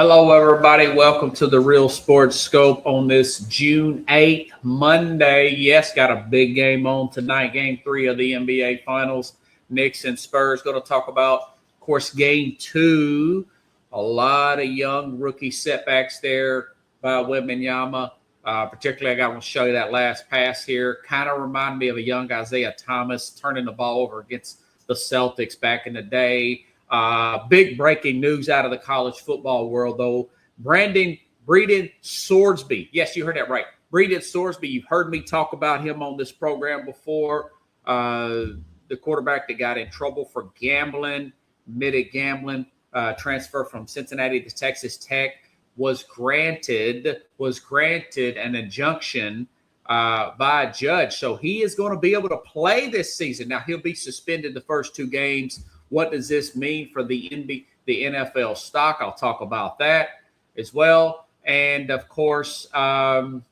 Hello, everybody. Welcome to the Real Sports Scope on this June 8th, Monday. Yes, got a big game on tonight, Game 3 of the NBA Finals. Knicks and Spurs. Going to talk about, of course, Game 2. A lot of young rookie setbacks there by Wembanyama. Particularly, I want to show you that last pass here. Kind of reminded me of a young Isaiah Thomas turning the ball over against the Celtics back in the day. Big breaking news out of the college football world, though. Breeden Swordsby. Yes, you heard that right. Breeden Swordsby. You've heard me talk about him on this program before. The quarterback that got in trouble for gambling, admitted gambling, transfer from Cincinnati to Texas Tech, was granted an injunction by a judge. So he is going to be able to play this season. Now, he'll be suspended the first two games. What does this mean for the NFL stock? I'll talk about that as well. And, of course, a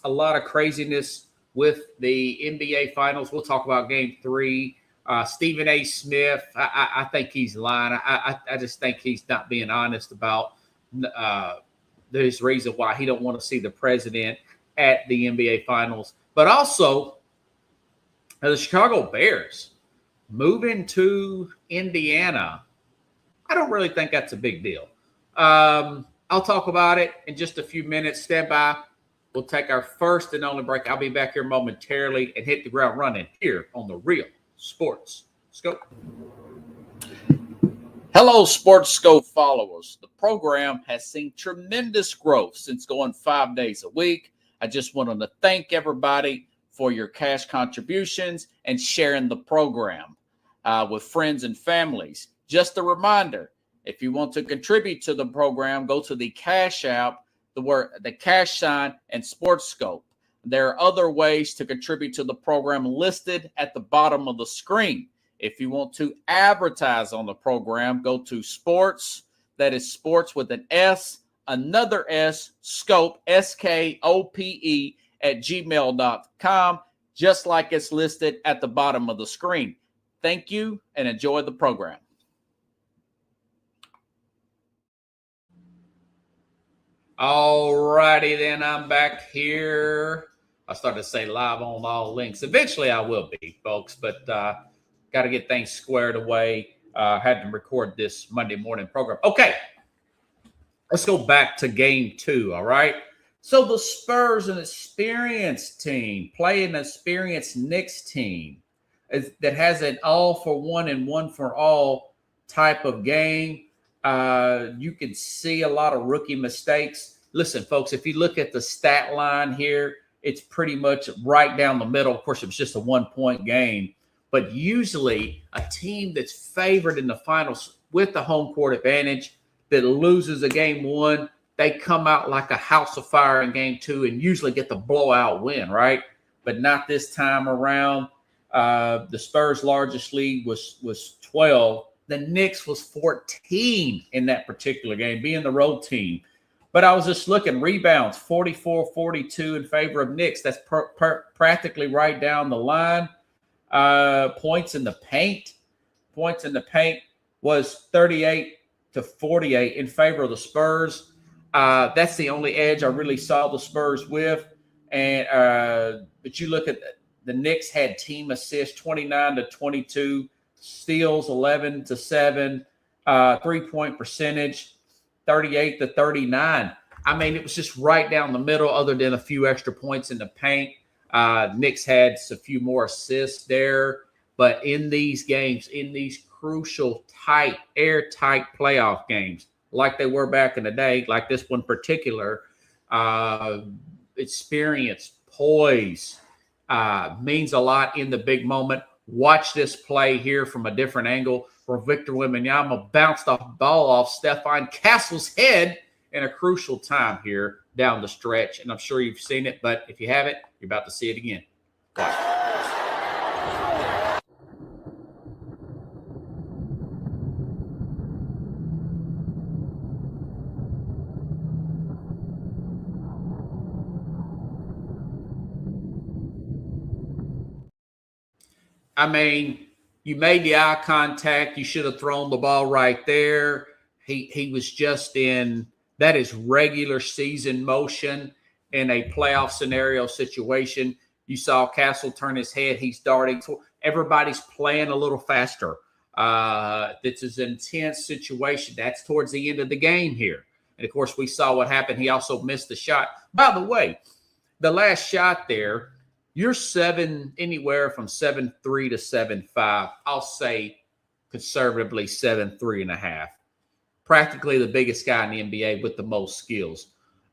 lot of craziness with the NBA Finals. We'll talk about Game 3. Stephen A. Smith, I think he's lying. I just think he's not being honest about there's reason why he don't want to see the president at the NBA Finals. But also, the Chicago Bears moving to Indiana, I don't really think that's a big deal. I'll talk about it in just a few minutes. Stand by. We'll take our first and only break. I'll be back here momentarily and hit the ground running here on the Real Sports Scope. Hello, Sports Scope followers. The program has seen tremendous growth since going 5 days a week. I just wanted to thank everybody for your cash contributions and sharing the program with friends and families. Just a reminder, if you want to contribute to the program, go to the Cash App, the cash sign, and Sports Scope. There are other ways to contribute to the program listed at the bottom of the screen. If you want to advertise on the program, go to Sports, that is Sports with an S, another S, Scope, SKOPE, at gmail.com, just like it's listed at the bottom of the screen. Thank you and enjoy the program. All righty, then I'm back here. I started to say live on all links. Eventually I will be, folks, but got to get things squared away. Had to record this Monday morning program. Okay, let's go back to Game 2, all right? So the Spurs, an experienced team, play an experienced Knicks team that has an all for one and one for all type of game. You can see a lot of rookie mistakes. Listen, folks, if you look at the stat line here, it's pretty much right down the middle. Of course, it was just a 1-point game. But usually a team that's favored in the finals with the home court advantage that loses a Game 1, they come out like a house of fire in Game 2 and usually get the blowout win, right? But not this time around. The Spurs' largest lead was 12. The Knicks was 14 in that particular game, being the road team. But I was just looking, rebounds, 44-42 in favor of Knicks. That's practically right down the line. Points in the paint was 38-48 in favor of the Spurs. That's the only edge I really saw the Spurs with. And but you look at the Knicks had team assists 29-22, steals 11-7, 3-point percentage 38-39. I mean, it was just right down the middle, other than a few extra points in the paint. Knicks had a few more assists there, but in these games, in these crucial, tight, airtight playoff games, like they were back in the day, like this one particular, experience, poise, means a lot in the big moment. Watch this play here from a different angle where Victor Wembanyama bounced off the ball off Stephon Castle's head in a crucial time here down the stretch. And I'm sure you've seen it, but if you haven't, you're about to see it again. Watch. I mean, you made the eye contact. You should have thrown the ball right there. He was just in That is regular season motion in a playoff scenario situation. You saw Castle turn his head. He's darting. Everybody's playing a little faster. This is an intense situation. That's towards the end of the game here. And, of course, we saw what happened. He also missed the shot. By the way, the last shot there, you're anywhere from 7'3" to 7'5". I'll say conservatively 7'3.5". Practically the biggest guy in the NBA with the most skills.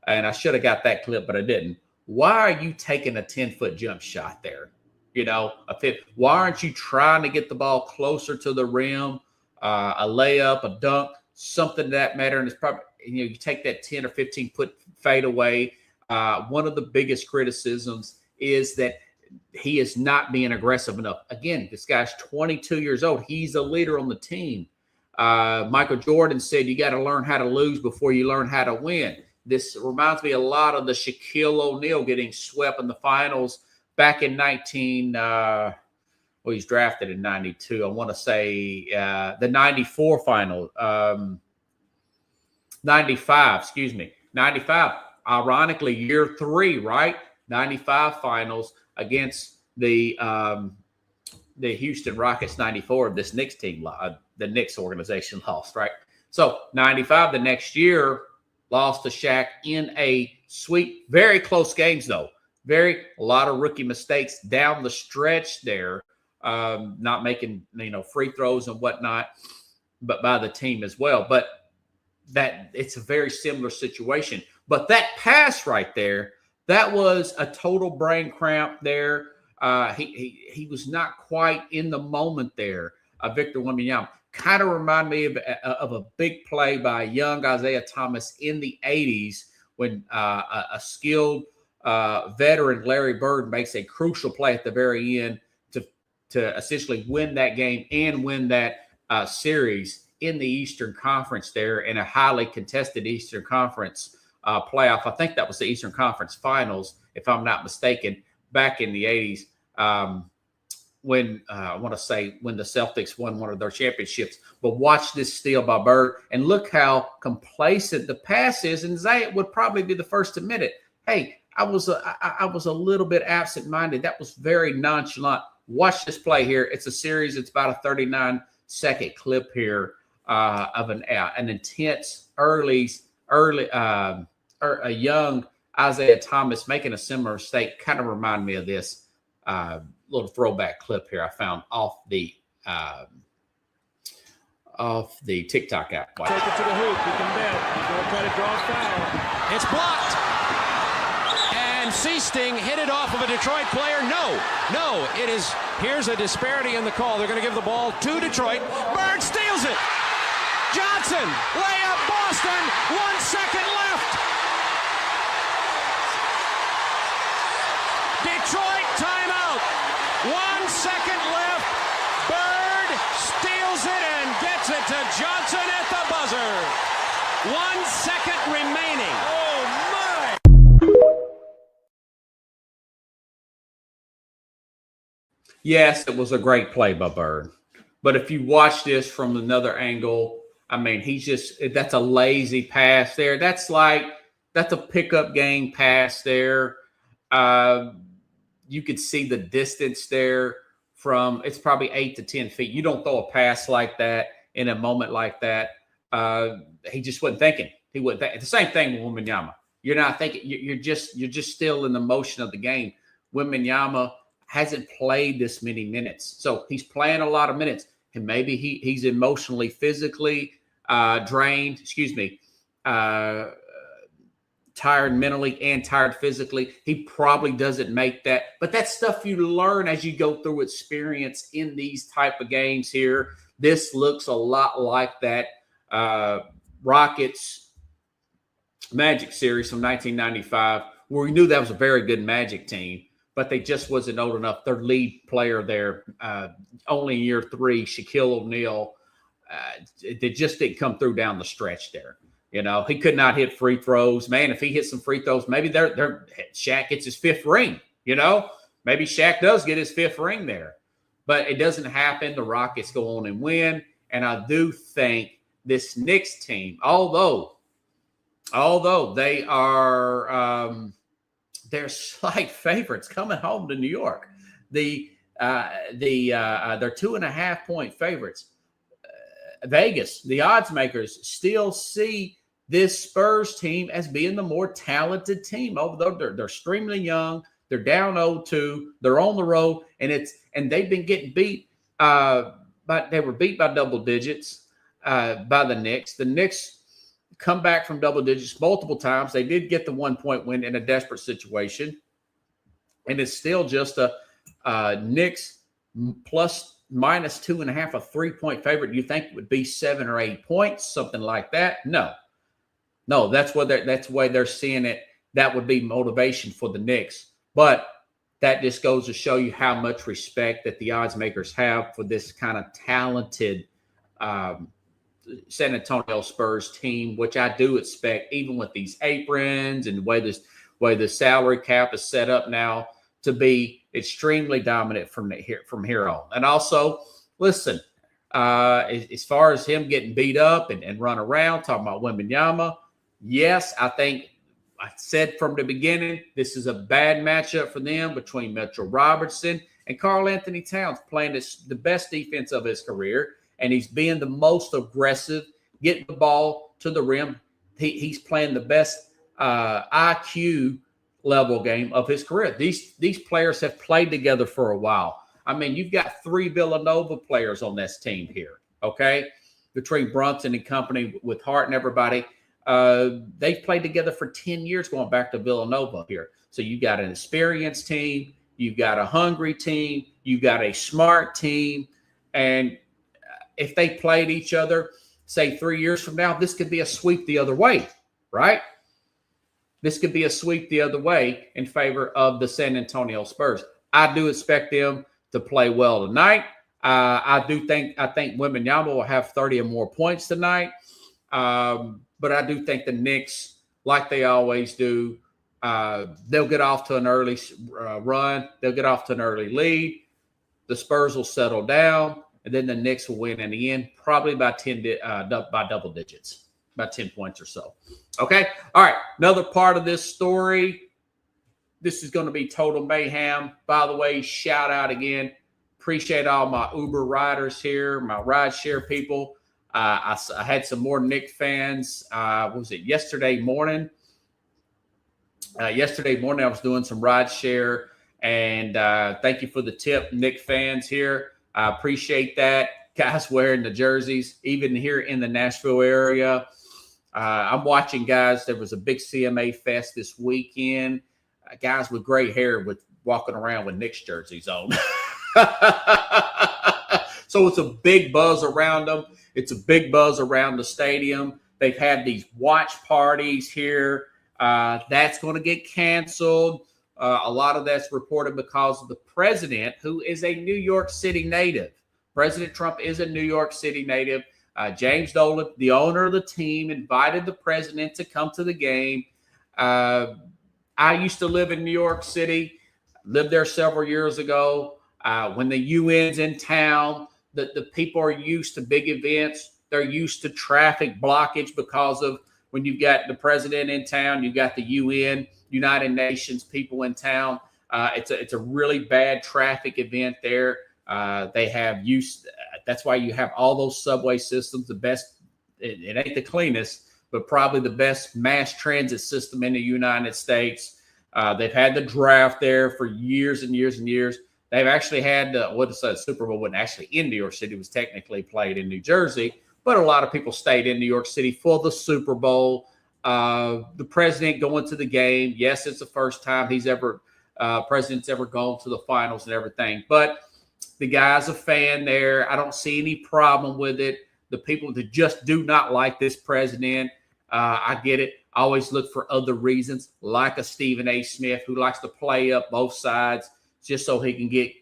And I should have got that clip, but I didn't. Why are you taking a 10-foot jump shot there? Why aren't you trying to get the ball closer to the rim, a layup, a dunk, something to that matter? And it's probably, you take that 10 or 15-foot fade away. One of the biggest criticisms is that he is not being aggressive enough. Again, this guy's 22 years old. He's a leader on the team. Michael Jordan said you got to learn how to lose before you learn how to win. This reminds me a lot of the Shaquille O'Neal getting swept in the finals back in he's drafted in 92. I want to say the 94 final, 95, 95. Ironically, year 3, right? 95 finals against the Houston Rockets. 94, this Knicks team, the Knicks organization lost, right? So 95, the next year, lost to Shaq in a sweep. Very close games, though. A lot of rookie mistakes down the stretch there, not making free throws and whatnot, but by the team as well. But that it's a very similar situation. But that pass right there, that was a total brain cramp there. He was not quite in the moment there. Victor Wembanyama kind of reminded me of a big play by young Isaiah Thomas in the 80s when a skilled veteran Larry Bird makes a crucial play at the very end to essentially win that game and win that series in the Eastern Conference there in a highly contested Eastern Conference playoff. I think that was the Eastern Conference Finals, if I'm not mistaken, back in the 80s. When I want to say when the Celtics won one of their championships. But watch this steal by Bird, and look how complacent the pass is. And Zay would probably be the first to admit it. Hey, I was a little bit absent-minded. That was very nonchalant. Watch this play here. It's a series. It's about a 39-second clip here of an intense a young Isaiah Thomas making a similar mistake. Kind of remind me of this. Little throwback clip here I found off the TikTok app. Wow. Take it to the hoop. You can bet. He's going to try to draw a foul. It's blocked. And Seasting hit it off of a Detroit player. No. It is. Here's a disparity in the call. They're going to give the ball to Detroit. Bird steals it. Johnson. Layup. Boston. 1 second left. Detroit timeout. 1 second left. Bird steals it and gets it to Johnson at the buzzer. 1 second remaining. Oh, my. Yes, it was a great play by Bird. But if you watch this from another angle, I mean, that's a lazy pass there. That's a pickup game pass there. You could see the distance there from it's probably 8 to 10 feet. You don't throw a pass like that in a moment like that. He just wasn't thinking. He wouldn't think. The same thing with Wembanyama. You're not thinking. You're just still in the motion of the game. Wembanyama hasn't played this many minutes, so he's playing a lot of minutes, and maybe he's emotionally, physically drained. Tired mentally and tired physically. He probably doesn't make that. But that's stuff you learn as you go through experience in these type of games here. This looks a lot like that Rockets Magic series from 1995, where we knew that was a very good Magic team, but they just wasn't old enough. Their lead player there, only in year 3, Shaquille O'Neal, they just didn't come through down the stretch there. He could not hit free throws. Man, if he hits some free throws, maybe Shaq gets his 5th ring. Maybe Shaq does get his 5th ring there. But it doesn't happen. The Rockets go on and win. And I do think this Knicks team, although although they are they're slight favorites coming home to New York. They're 2.5-point favorites. Vegas, the odds makers, still see this Spurs team as being the more talented team. Although they're extremely young, they're down 0-2, they're on the road, and they've been getting beat. But they were beat by double digits by the Knicks. The Knicks come back from double digits multiple times. They did get the 1-point win in a desperate situation, and it's still just a Knicks plus minus 2.5, a 3-point favorite. You think it would be 7 or 8 points, something like that? No, that's the way they're seeing it. That would be motivation for the Knicks. But that just goes to show you how much respect that the odds makers have for this kind of talented San Antonio Spurs team, which I do expect, even with these aprons and the way the salary cap is set up now, to be extremely dominant from here on. And also, listen, as far as him getting beat up and run around, talking about Wembanyama, yes, I think I said from the beginning, this is a bad matchup for them between Mitchell Robertson and Karl Anthony Towns, playing the best defense of his career, and he's being the most aggressive, getting the ball to the rim. He's playing the best IQ level game of his career. These players have played together for a while. I mean, you've got 3 Villanova players on this team here, okay? Between Brunson and company with Hart and everybody. They've played together for 10 years going back to Villanova here. So you got an experienced team, you've got a hungry team, you got a smart team, and if they played each other, say 3 years from now, this could be a sweep the other way, right? This could be a sweep the other way in favor of the San Antonio Spurs. I do expect them to play well tonight. I think Wembanyama will have 30 or more points tonight. But I do think the Knicks, like they always do, they'll get off to an early run. They'll get off to an early lead. The Spurs will settle down, and then the Knicks will win in the end, probably by double digits, about 10 points or so. Okay? All right. Another part of this story. This is going to be total mayhem. By the way, shout out again. Appreciate all my Uber riders here, my rideshare people. I had some more Knicks fans. What was it, yesterday morning? Yesterday morning, I was doing some ride share, and thank you for the tip, Knicks fans here. I appreciate that. Guys wearing the jerseys, even here in the Nashville area. I'm watching guys. There was a big CMA Fest this weekend. Guys with gray hair walking around with Knicks jerseys on. So it's a big buzz around them. It's a big buzz around the stadium. They've had these watch parties here. That's going to get canceled. A lot of that's reported because of the president, who is a New York City native. President Trump is a New York City native. James Dolan, the owner of the team, invited the president to come to the game. I used to live in New York City, lived there several years ago. When the UN's in town, the people are used to big events. They're used to traffic blockage because of when you've got the president in town, you've got the UN, United Nations people in town. It's a really bad traffic event there. They have use. That's why you have all those subway systems. The best. It ain't the cleanest, but probably the best mass transit system in the United States. They've had the draft there for years and years and years. They've actually had Super Bowl wasn't actually in New York City. It was technically played in New Jersey, but a lot of people stayed in New York City for the Super Bowl. The president going to the game. Yes, it's the first time president's ever gone to the finals and everything. But the guy's a fan there. I don't see any problem with it. The people that just do not like this president, I get it. I always look for other reasons, like a Stephen A. Smith who likes to play up both sides just so he can get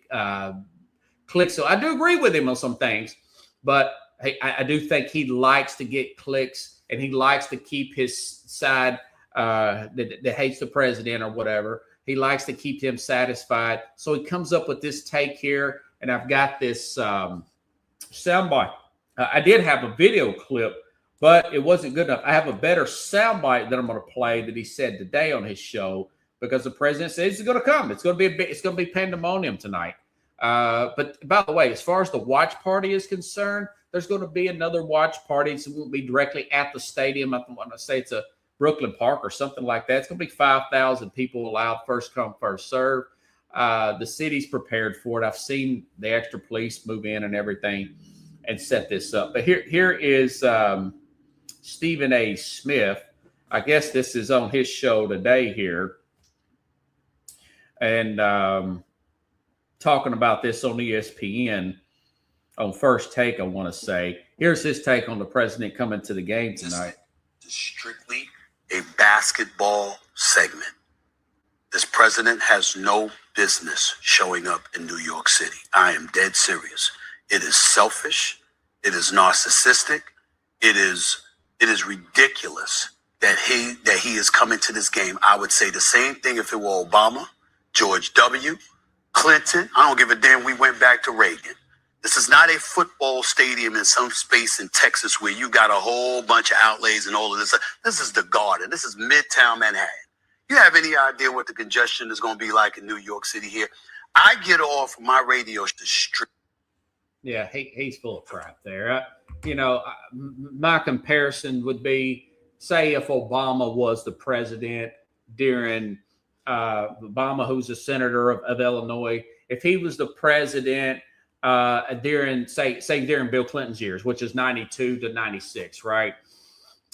clicks. So I do agree with him on some things, but hey, I do think he likes to get clicks, and he likes to keep his side that hates the president or whatever. He likes to keep him satisfied. So he comes up with this take here, and I've got this soundbite. I did have a video clip but it wasn't good enough. I have a better soundbite that I'm going to play that he said today on his show because the president says it's going to come. It's going to be pandemonium tonight. But by the way, as far as the watch party is concerned, there's going to be another watch party. It won't be directly at the stadium. I want to say it's a Brooklyn Park or something like that. It's going to be 5,000 people allowed, first come, first serve. The city's prepared for it. I've seen the extra police move in and everything and set this up. But here is Stephen A. Smith. I guess this is on his show today here. And talking about this on ESPN on First Take, I want to say. Here's his take on the president coming to the game tonight. This is strictly a basketball segment. This president has no business showing up in New York City. I am dead serious. It is selfish. It is narcissistic. It is ridiculous that he is coming to this game. I would say the same thing if it were Obama, George W., Clinton. I don't give a damn. We went back to Reagan. This is not a football stadium in some space in Texas where you got a whole bunch of outlays and all of this. This is the Garden. This is Midtown Manhattan. You have any idea what the congestion is going to be like in New York City here? I get off my radio to street. Yeah, he's full of crap there. My comparison would be, say, if Obama was the president during Obama, who's a senator of Illinois, if he was the president during, say during Bill Clinton's years, which is 92 to 96, right?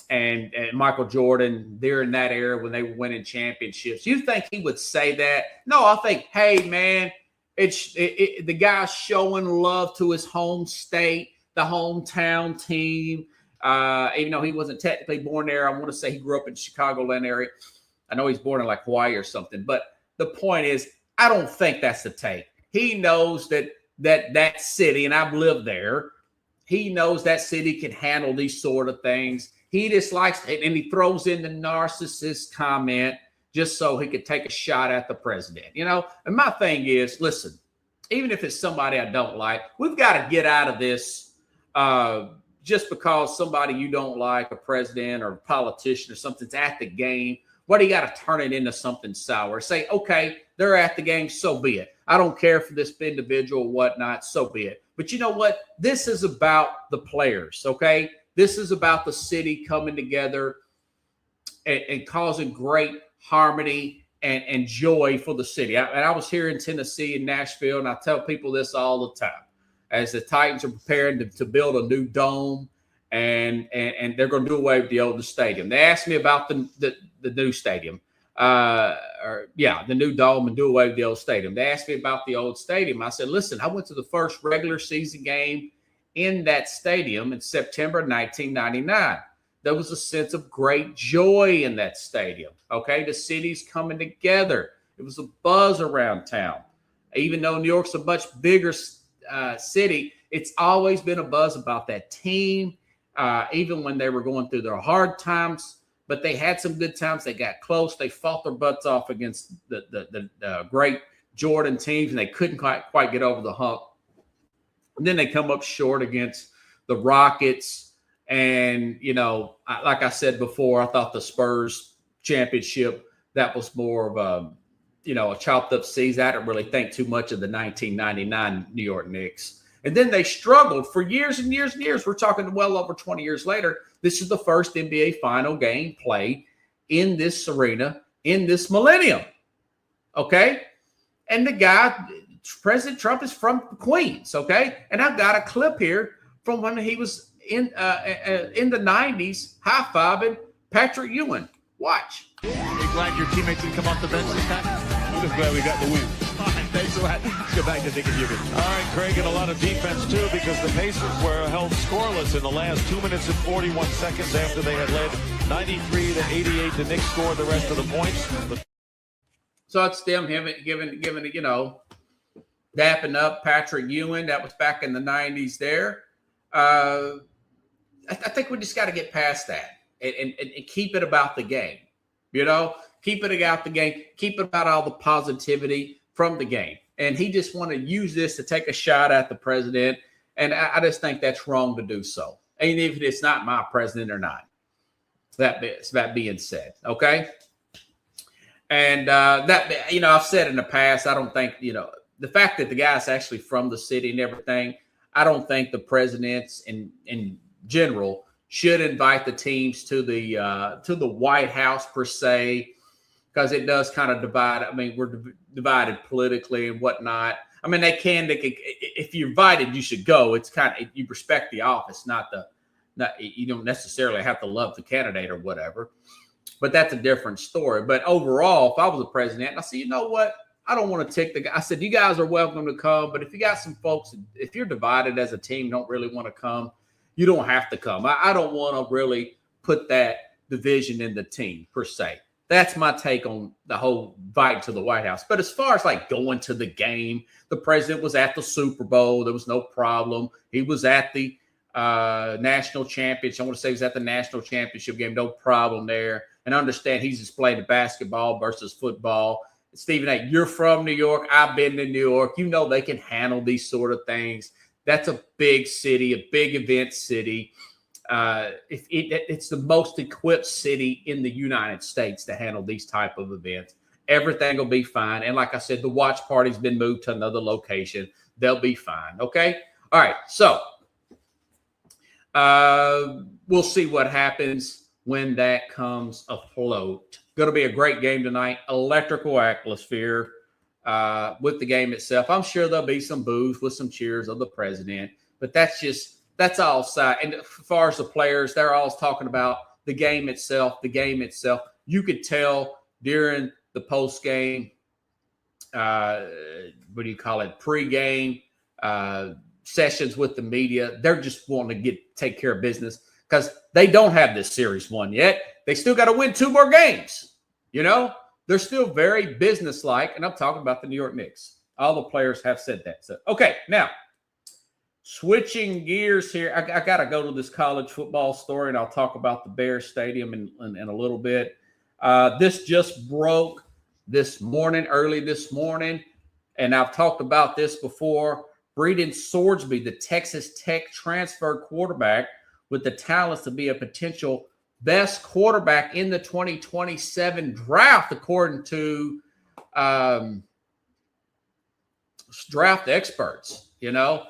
And Michael Jordan during that era when they were winning championships, you think he would say that? No, I think, hey, man, the guy's showing love to his home state, the hometown team. Even though he wasn't technically born there, I want to say he grew up in the Chicagoland area. I know he's born in like Hawaii or something. But the point is, I don't think that's the take. He knows that city, and I've lived there, he knows that city can handle these sort of things. He just likes it, and he throws in the narcissist comment just so he could take a shot at the president. And my thing is, listen, even if it's somebody I don't like, we've got to get out of this just because somebody you don't like, a president or a politician or something's at the game. What do you got to turn it into something sour? Say, okay, they're at the game, so be it. I don't care for this individual or whatnot, so be it. But you know what? This is about the players, okay? This is about the city coming together and causing great harmony and joy for the city. I was here in Tennessee, in Nashville, and I tell people this all the time. As the Titans are preparing to build a new dome, and they're going to do away with the old stadium. They asked me about the new stadium, the new dome, and do away with the old stadium. They asked me about the old stadium. I said, listen, I went to the first regular season game in that stadium in September 1999. There was a sense of great joy in that stadium. Okay, the city's coming together. It was a buzz around town. Even though New York's a much bigger city, it's always been a buzz about that team. Even when they were going through their hard times, but they had some good times. They got close. They fought their butts off against the great Jordan teams, and they couldn't quite get over the hump. And then they come up short against the Rockets. And, like I said before, I thought the Spurs championship, that was more of a chopped up season. I didn't really think too much of the 1999 New York Knicks. And then they struggled for years and years and years. We're talking well over 20 years later. This is the first NBA final game played in this arena in this millennium. Okay? And the guy, President Trump, is from Queens. Okay? And I've got a clip here from when he was in the 90s high-fiving Patrick Ewing. Watch. Are you glad your teammates didn't come off the bench this time? I'm just glad we got the win. All right, thanks a lot. Let's go back to thinking Ewing. All right, Craig, and a lot of defense, too, because the Pacers were held scoreless in the last 2 minutes and 41 seconds after they had led 93 to 88. The Knicks scored the rest of the points. So it's them giving dapping up Patrick Ewing. That was back in the 90s there. I think we just got to get past that and keep it about the game. Keep it about the game. Keep it about all the positivity from the game. And he just want to use this to take a shot at the president. And I just think that's wrong to do so. even if it's not my president or not. That being said, okay? And I've said in the past, I don't think, the fact that the guy's actually from the city and everything, I don't think the presidents in general should invite the teams to the White House per se, because it does kind of divide. I mean, we're divided politically and whatnot. I mean, they can if you're invited, you should go. It's kind of, you respect the office, you don't necessarily have to love the candidate or whatever. But that's a different story. But overall, if I was the president, and I said, you know what? I don't want to tick the guy. I said, you guys are welcome to come. But if you got some folks, if you're divided as a team, don't really want to come, you don't have to come. I don't want to really put that division in the team per se. That's my take on the whole invite to the White House. But as far as like going to the game, the president was at the Super Bowl. There was no problem. He was at the national championship. I want to say he was at the national championship game. No problem there. And understand he's just playing basketball versus football. Stephen A., you're from New York. I've been to New York. You know they can handle these sort of things. That's a big city, a big event city. It's the most equipped city in the United States to handle these type of events. Everything will be fine. And like I said, the watch party's been moved to another location. They'll be fine. Okay? All right. So we'll see what happens when that comes afloat. Going to be a great game tonight. Electrical atmosphere with the game itself. I'm sure there'll be some boos with some cheers of the president, but that's all side. And as far as the players, they're always talking about the game itself. You could tell during the post game, pre-game sessions with the media, they're just wanting to take care of business because they don't have this series won yet. They still got to win 2 more games. They're still very businesslike, and I'm talking about the New York Knicks. All the players have said that. So, okay, now switching gears here, I got to go to this college football story, and I'll talk about the Bears Stadium in a little bit. This just broke early this morning, and I've talked about this before. Breeden Swordsby, the Texas Tech transfer quarterback with the talents to be a potential best quarterback in the 2027 draft, according to draft experts. I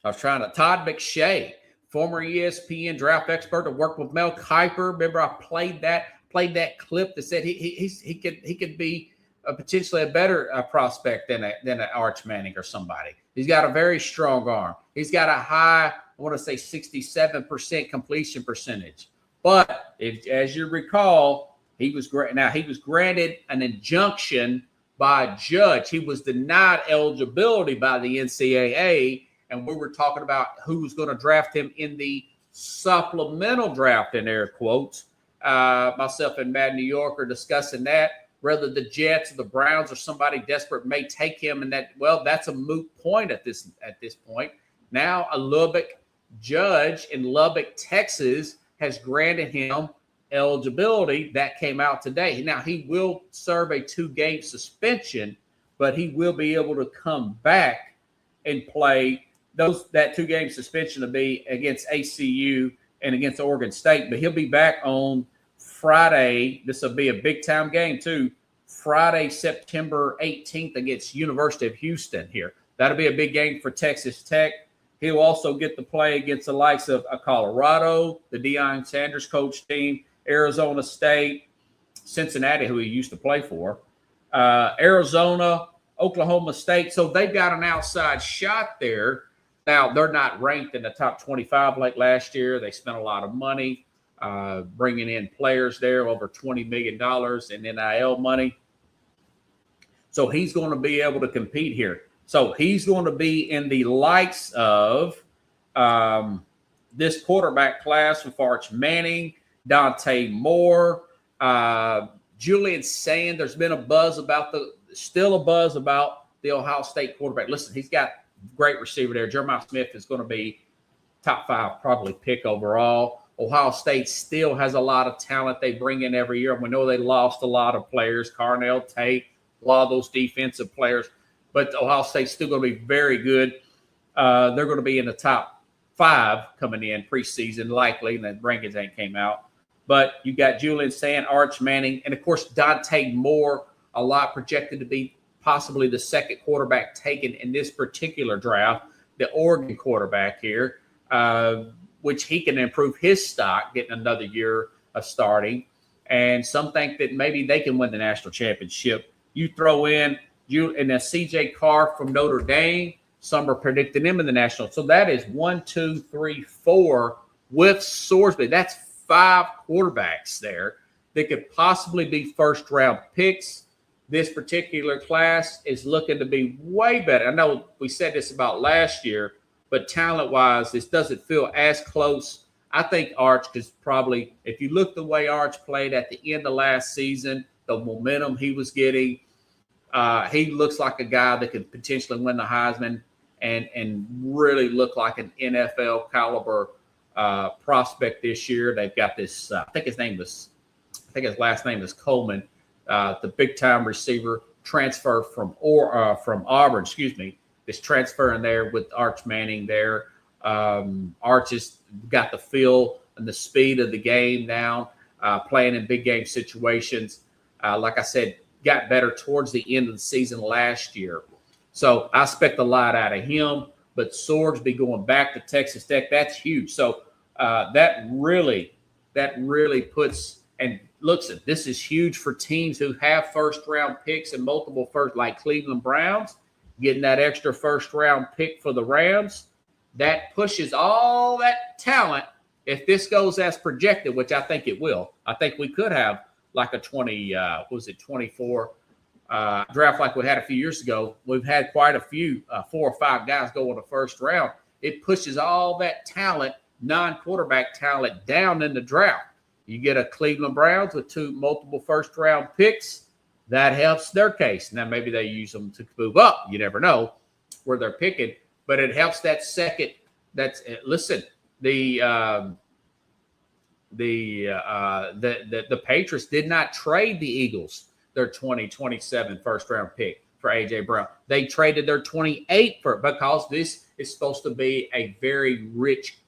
was trying to, Todd McShay, former ESPN draft expert that worked with Mel Kiper. Remember, I played that clip that said he could be potentially a better prospect than an Arch Manning or somebody. He's got a very strong arm. He's got a high, I want to say 67% completion percentage. But as you recall, he was granted an injunction by a judge. He was denied eligibility by the NCAA, and we were talking about who was going to draft him in the supplemental draft, in air quotes. Myself and Mad New York are discussing that. Whether the Jets or the Browns or somebody desperate may take him, and that's a moot point at this point. Now a Lubbock judge in Lubbock, Texas, has granted him eligibility. That came out today. Now, he will serve a 2-game suspension, but he will be able to come back and play. That 2-game suspension will be against ACU and against Oregon State, but he'll be back on Friday. This will be a big-time game, too. Friday, September 18th against University of Houston here. That'll be a big game for Texas Tech. He'll also get to play against the likes of Colorado, the Deion Sanders coach team, Arizona State, Cincinnati, who he used to play for, Arizona, Oklahoma State. So they've got an outside shot there. Now, they're not ranked in the top 25 like last year. They spent a lot of money bringing in players there, over $20 million in NIL money. So he's going to be able to compete here. So he's going to be in the likes of this quarterback class with Arch Manning, Dante Moore, Julian Sand. There's been a buzz about the Ohio State quarterback. Listen, he's got great receiver there. Jeremiah Smith is going to be top 5 probably pick overall. Ohio State still has a lot of talent they bring in every year. We know they lost a lot of players, Carnell Tate, a lot of those defensive players. But Ohio State's still going to be very good. They're going to be in the top 5 coming in preseason, likely, and the rankings ain't came out. But you got Julian Sand, Arch Manning, and of course Dante Moore, a lot projected to be possibly the second quarterback taken in this particular draft, the Oregon quarterback here, which he can improve his stock, getting another year of starting. And some think that maybe they can win the national championship. You throw in a C.J. Carr from Notre Dame. Some are predicting him in the national. So that is 1, 2, 3, 4 with Sorsby. That's 5 quarterbacks there that could possibly be first-round picks. This particular class is looking to be way better. I know we said this about last year, but talent-wise, this doesn't feel as close. I think Arch is probably, if you look the way Arch played at the end of last season, the momentum he was getting, he looks like a guy that could potentially win the Heisman and really look like an NFL caliber prospect this year. They've got this, I think his last name is Coleman, the big time receiver, transfer from Auburn, this transfer in there with Arch Manning there. Arch has got the feel and the speed of the game now, playing in big game situations. Like I said, got better towards the end of the season last year. So I expect a lot out of him, but Sorsby going back to Texas Tech, that's huge. So that really puts and looks at this is huge for teams who have first-round picks and multiple first, like Cleveland Browns, getting that extra first-round pick for the Rams. That pushes all that talent. If this goes as projected, which I think it will, I think we could have like a 24 draft like we had a few years ago. We've had quite a few, 4 or 5 guys go in the first round. It pushes all that talent, non-quarterback talent, down in the draft. You get a Cleveland Browns with 2 multiple first-round picks. That helps their case. Now, maybe they use them to move up. You never know where they're picking. But it helps that second. Listen, the Patriots did not trade the Eagles their 2027 first-round pick for A.J. Brown. They traded their 28 for it because this is supposed to be a very rich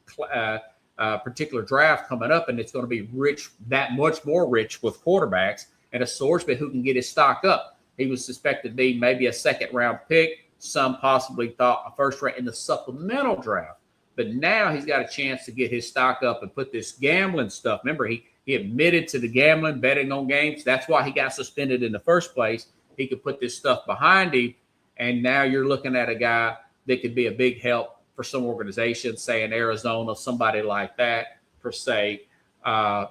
particular draft coming up, and it's going to be rich, that much more rich with quarterbacks and a Sorsby who can get his stock up. He was suspected to be maybe a second-round pick. Some possibly thought a first round in the supplemental draft. But now he's got a chance to get his stock up and put this gambling stuff. Remember, he admitted to the gambling, betting on games. That's why he got suspended in the first place. He could put this stuff behind him, and now you're looking at a guy that could be a big help for some organizations, say in Arizona, somebody like that, per se.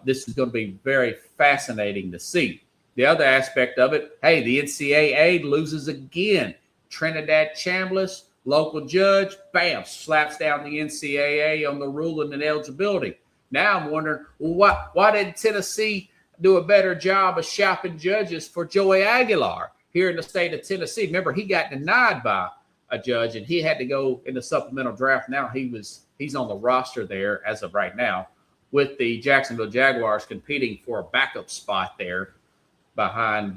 This is going to be very fascinating to see. The other aspect of it, hey, the NCAA loses again. Trinidad Chambliss, local judge, bam, slaps down the NCAA on the ruling and eligibility. Now I'm wondering, well, why did Tennessee do a better job of shopping judges for Joey Aguilar here in the state of Tennessee? Remember, he got denied by a judge, and he had to go in the supplemental draft. Now he's on the roster there as of right now with the Jacksonville Jaguars competing for a backup spot there behind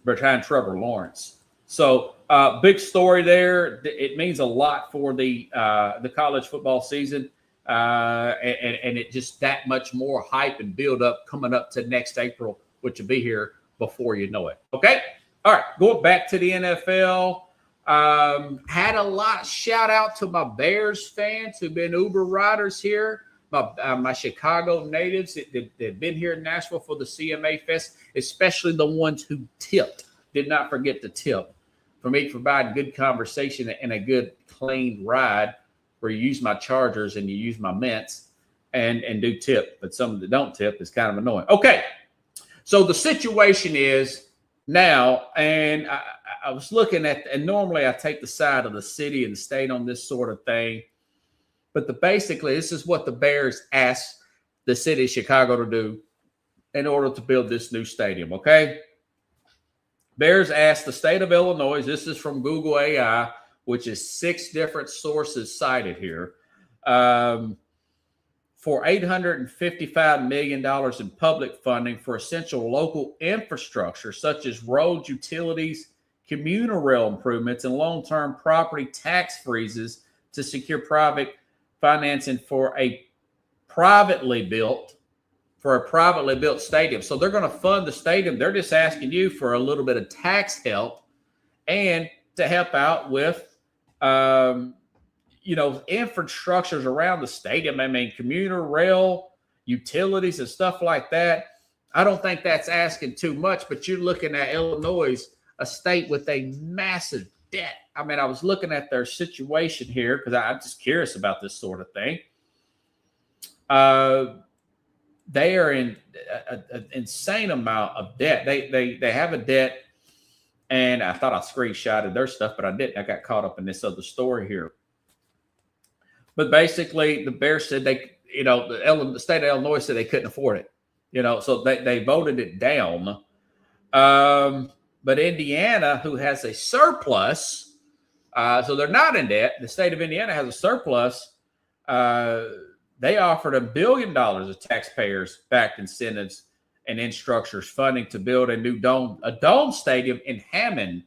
Trevor Lawrence. So big story there. It means a lot for the college football season, and it just that much more hype and build up coming up to next April, which will be here before you know it. Okay. All right, going back to the NFL, had a lot shout out to my Bears fans who've been Uber riders here, my Chicago natives that have been here in Nashville for the CMA Fest, especially the ones who tipped. Did not forget to tip. For me, providing good conversation and a good clean ride where you use my chargers and you use my mints and do tip. But some that don't tip is kind of annoying. Okay, so the situation is now, and I was looking at, and normally I take the side of the city and the state on this sort of thing, but basically this is what the Bears asked the city of Chicago to do in order to build this new stadium, okay? Bears asked the state of Illinois, this is from Google AI, which is 6 different sources cited here, for $855 million in public funding for essential local infrastructure, such as roads, utilities, commuter rail improvements, and long-term property tax freezes to secure private financing for a privately built stadium. So they're going to fund the stadium. They're just asking you for a little bit of tax help and to help out with, infrastructures around the stadium. I mean, commuter rail, utilities and stuff like that. I don't think that's asking too much, but you're looking at Illinois, a state with a massive debt. I mean, I was looking at their situation here because I'm just curious about this sort of thing. They are in an insane amount of debt. They have a debt, and I thought I screenshotted their stuff, but I didn't. I got caught up in this other story here. But basically, the Bears said the state of Illinois said they couldn't afford it. So they voted it down. But Indiana, who has a surplus, so they're not in debt. The state of Indiana has a surplus. They offered $1 billion of taxpayers-backed incentives and infrastructure funding to build a new dome stadium in Hammond,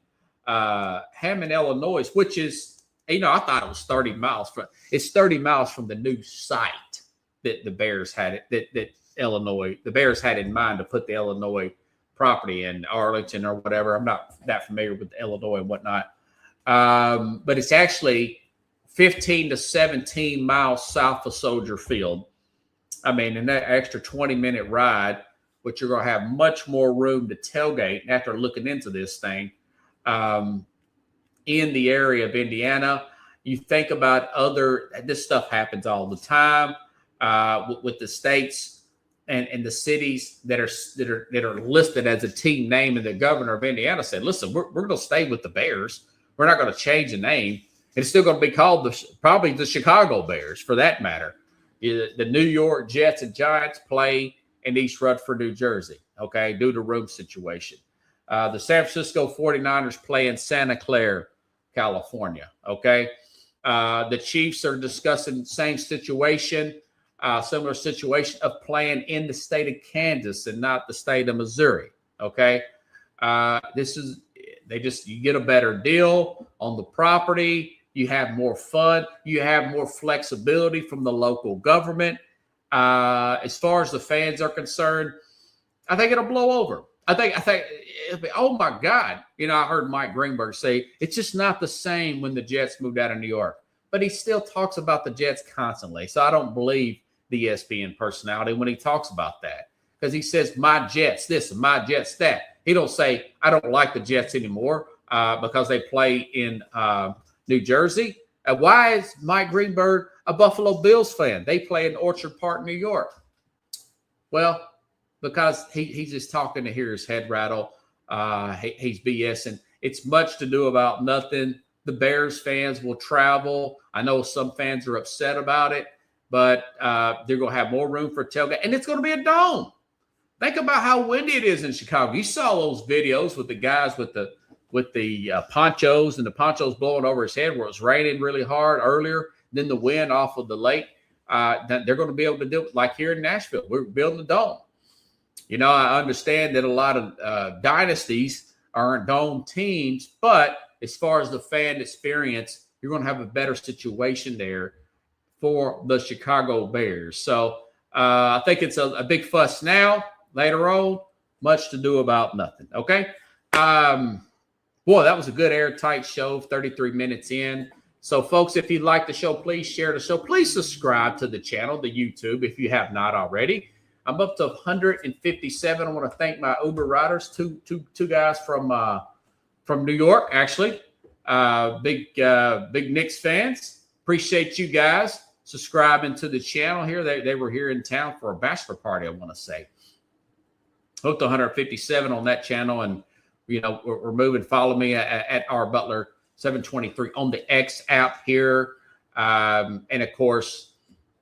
Illinois, which is, I thought it was 30 miles from. It's 30 miles from the new site that the Bears had the Bears had in mind to put the Illinois property in Arlington or whatever. I'm not that familiar with Illinois and whatnot, but it's actually 15 to 17 miles south of Soldier Field. I mean, in that extra 20-minute ride, which you're going to have much more room to tailgate after looking into this thing in the area of Indiana. You think about this stuff happens all the time with the states and the cities that are listed as a team name, and the governor of Indiana said, listen, we're going to stay with the Bears. We're not going to change the name. It's still going to be called probably the Chicago Bears, for that matter. The New York Jets and Giants play in East Rutherford, New Jersey, okay, due to room situation. The San Francisco 49ers play in Santa Clara, California, okay? The Chiefs are discussing same situation, similar situation of playing in the state of Kansas and not the state of Missouri, okay? You get a better deal on the property. You have more fun. You have more flexibility from the local government. As far as the fans are concerned, I think it'll blow over. I think it'll be, oh my God. I heard Mike Greenberg say it's just not the same when the Jets moved out of New York, but he still talks about the Jets constantly. So I don't believe the ESPN personality when he talks about that, because he says my Jets this and my Jets that. He don't say I don't like the Jets anymore because they play in New Jersey. Why is Mike Greenberg a Buffalo Bills fan? They play in Orchard Park, New York. Well, because he's just talking to hear his head rattle. He's BSing. It's much to do about nothing. The Bears fans will travel. I know some fans are upset about it, but they're going to have more room for tailgate, and it's going to be a dome. Think about how windy it is in Chicago. You saw those videos with the guys with the ponchos and the ponchos blowing over his head where it was raining really hard earlier. Then the wind off of the lake. They're going to be able to do it like here in Nashville. We're building a dome. I understand that a lot of dynasties aren't dome teams, but as far as the fan experience, you're going to have a better situation there for the Chicago Bears. So I think it's a big fuss now. Later on, much to do about nothing. Okay. Boy, that was a good airtight show, 33 minutes in. So, folks, if you like the show, please share the show. Please subscribe to the channel, the YouTube, if you have not already. I'm up to 157. I want to thank my Uber riders, two guys from New York, actually. Big Knicks fans. Appreciate you guys subscribing to the channel here. They were here in town for a bachelor party, I want to say. Hooked 157 on that channel, and we're moving. Follow me at R Butler 723 on the X app here, and of course,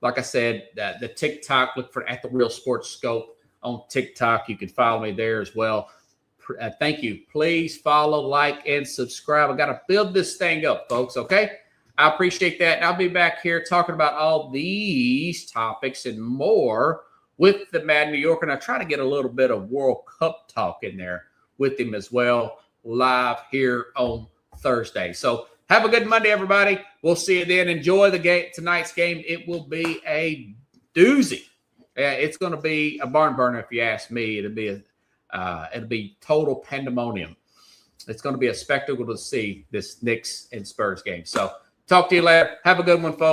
like I said, the TikTok. Look for at the Real Sports Scope on TikTok. You can follow me there as well. Thank you. Please follow, like, and subscribe. I got to build this thing up, folks. Okay, I appreciate that. And I'll be back here talking about all these topics and more with the Mad New Yorker, and I try to get a little bit of World Cup talk in there with him as well, live here on Thursday. So Have a good Monday, everybody. We'll see you then. Enjoy the game, tonight's game. It will be a doozy. It's going to be a barn burner, if you ask me. It'll be total pandemonium. It's going to be a spectacle to see this Knicks and Spurs game. So talk to you later. Have a good one, folks.